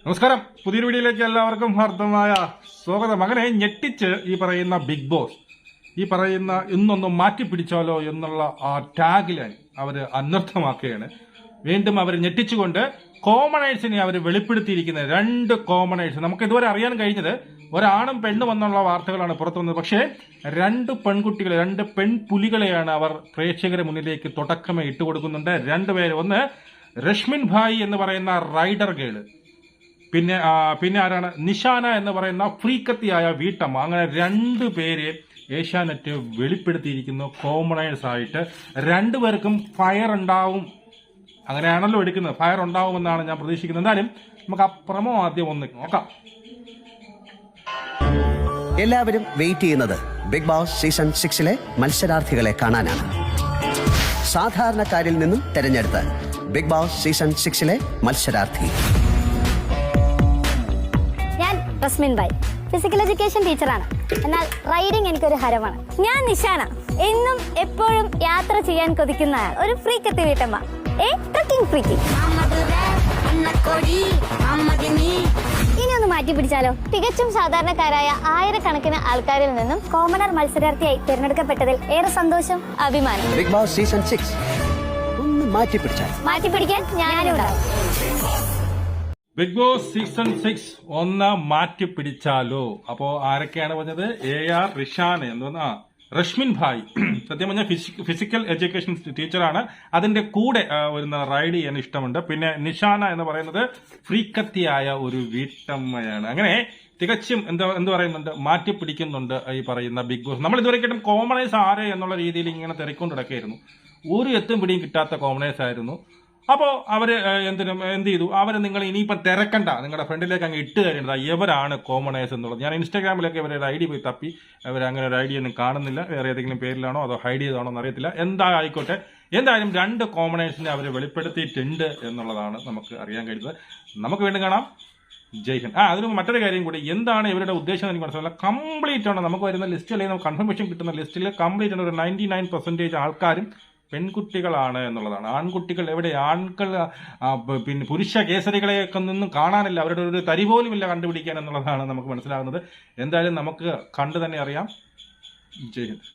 നമസ്കാരം, പുതിയൊരു വീഡിയോയിലേക്ക് എല്ലാവർക്കും ഹാർദമായ സ്വാഗതം. അങ്ങനെ ഞെട്ടിച്ച് ഈ പറയുന്ന ബിഗ് ബോസ് ഈ പറയുന്ന ഇന്നൊന്നും മാറ്റിപ്പിടിച്ചാലോ എന്നുള്ള ആ ടാഗ് ലൈൻ അവർ അനർത്ഥമാക്കുകയാണ്. വീണ്ടും അവർ ഞെട്ടിച്ചുകൊണ്ട് കോമണേഴ്സിനെ അവർ വെളിപ്പെടുത്തിയിരിക്കുന്നത്. 2 കോമണേഴ്സ് നമുക്ക് ഇതുവരെ അറിയാൻ കഴിഞ്ഞത് ഒരാണും പെണ്ണും എന്നുള്ള വാർത്തകളാണ് പുറത്തു വന്നത്. പക്ഷേ 2 പെൺകുട്ടികളെ, 2 പെൺപുലികളെയാണ് അവർ പ്രേക്ഷകരെ മുന്നിലേക്ക് തുടക്കമേ ഇട്ടുകൊടുക്കുന്നുണ്ട്. 2 പേര്, ഒന്ന് രശ്മിൻ ഭായ് എന്ന് പറയുന്ന റൈഡർ ഗേള്, പിന്നെ ആരാണ് നിഷാന എന്ന് പറയുന്ന ഫ്രീക്കത്തിയായ വീട്ടമ്മ. അങ്ങനെ 2 പേര് ഏഷ്യാനെറ്റ് വെളിപ്പെടുത്തിയിരിക്കുന്നു കോമണേഴ്സ് ആയിട്ട്. 2 പേർക്കും ഫയർ ഉണ്ടാവും, അങ്ങനെയാണല്ലോ എടുക്കുന്നത്. ഫയർ ഉണ്ടാവുമെന്നാണ് ഞാൻ പ്രതീക്ഷിക്കുന്നത്. എന്തായാലും നമുക്ക് ആ പ്രമോ ആദ്യം ഒന്ന് നോക്കാം. എല്ലാവരും വെയിറ്റ് ചെയ്യുന്നത് ബിഗ് ബോസ് സീസൺ 6-ലെ മത്സരാർത്ഥികളെ കാണാനാണ്. സാധാരണക്കാരിൽ നിന്നും തെരഞ്ഞെടുത്ത് ബിഗ് ബോസ് സീസൺ 6-ലെ മത്സരാർത്ഥി. ഞാൻ റസ്മിൻ ഭായ്, ഫിസിക്കൽ എഡ്യൂക്കേഷൻ ടീച്ചറാണ്. എന്നാൽ റൈഡിംഗ് എനിക്കൊരു ഹരമാണ്. ഞാൻ നിഷാന, എന്നും എപ്പോഴും യാത്ര ചെയ്യാൻ കൊതിക്കുന്ന ഒരു ഫ്രീക്കത്തി വീട്ടമ്മ, ട്രക്കിംഗ് ഫ്രീക്കി. ഇനി ഒന്ന് മാറ്റി പിടിച്ചാലോ? തികച്ചും സാധാരണക്കാരായ ആയിരക്കണക്കിന് ആൾക്കാരിൽ നിന്നും കോമണർ മത്സരാർത്ഥിയായി തിരഞ്ഞെടുക്കപ്പെട്ടതിൽ ഏറെ സന്തോഷം, അഭിമാനം. ബിഗ് ബോസ് സീസൺ 6 ഒന്ന് മാറ്റിപ്പിടിക്കാൻ ഞാനുണ്ടാവും. ബിഗ് ബോസ് സീസൺ 6 ഒന്ന് മാറ്റിപ്പിടിച്ചാലോ? അപ്പോ ആരൊക്കെയാണ് പറഞ്ഞത്? AR റിഷാൻ എന്തോന്നാ, രശ്മിൻ ഭായ് സത്യം പറഞ്ഞാൽ ഫിസിക്കൽ എഡ്യൂക്കേഷൻ ടീച്ചറാണ്. അതിന്റെ കൂടെ വരുന്ന റൈഡ് ചെയ്യാൻ ഇഷ്ടമുണ്ട്. പിന്നെ നിഷാന എന്ന് പറയുന്നത് ഫ്രീക്കത്തിയായ ഒരു വീട്ടമ്മയാണ്. അങ്ങനെ തികച്ചും എന്ത് പറയുന്നുണ്ട്, മാറ്റിപ്പിടിക്കുന്നുണ്ട് ഈ പറയുന്ന ബിഗ് ബോസ്. നമ്മൾ ഇതുവരെയായിട്ടും കോമണേഴ്സ് ആര് എന്നുള്ള രീതിയിൽ ഇങ്ങനെ തിരക്കൊണ്ട് നടക്കുകയായിരുന്നു. ഒരു എത്തും പിടിയും കിട്ടാത്ത കോമണേഴ്സ് ആയിരുന്നു. അപ്പോൾ അവര് എന്ത് ചെയ്തു? അവര് നിങ്ങൾ ഇനിയിപ്പം തിരക്കണ്ട, നിങ്ങളുടെ ഫ്രണ്ടിലേക്ക് അങ്ങ് ഇട്ട് തരേണ്ടത് ഇവരാണ് കോമണേഴ്സ് എന്നുള്ളത്. ഞാൻ ഇൻസ്റ്റാഗ്രാമിലൊക്കെ ഇവരുടെ ID പോയി തപ്പി, അങ്ങനെ ഒരു ID ഒന്നും കാണുന്നില്ല. വേറെ ഏതെങ്കിലും പേരിലാണോ അതോ ഹൈഡ് ചെയ്താണോ എന്നറിയത്തില്ല. ആയിക്കോട്ടെ, എന്തായാലും 2 കോമണേഴ്സിനെ അവർ വെളിപ്പെടുത്തിയിട്ടുണ്ട് എന്നുള്ളതാണ് നമുക്ക് അറിയാൻ കഴിയുന്നത്. നമുക്ക് വീണ്ടും കാണാം. ജയ് ഹിന്ദ്. അതിന് മറ്റൊരു കാര്യം കൂടി, എന്താണ് ഇവരുടെ ഉദ്ദേശം എനിക്ക് മനസ്സിലായില്ല. കംപ്ലീറ്റ് ആണ് നമുക്ക് വരുന്ന ലിസ്റ്റ്, അല്ലെങ്കിൽ നമുക്ക് കൺഫർമേഷൻ കിട്ടുന്ന ലിസ്റ്റിൽ കംപ്ലീറ്റ് ആണ് ഒരു 99% ആൾക്കാരും പെൺകുട്ടികളാണ് എന്നുള്ളതാണ്. ആൺകുട്ടികൾ എവിടെ? ആൺകൾ പിന്നെ പുരുഷ കേസരികളെയൊക്കെ ഒന്നും കാണാനില്ല. അവരുടെ ഒരു തരി പോലുമില്ല കണ്ടുപിടിക്കാൻ എന്നുള്ളതാണ് നമുക്ക് മനസ്സിലാകുന്നത്. എന്തായാലും നമുക്ക് കണ്ടു തന്നെ അറിയാം. ജയ് ഹിന്ദ്.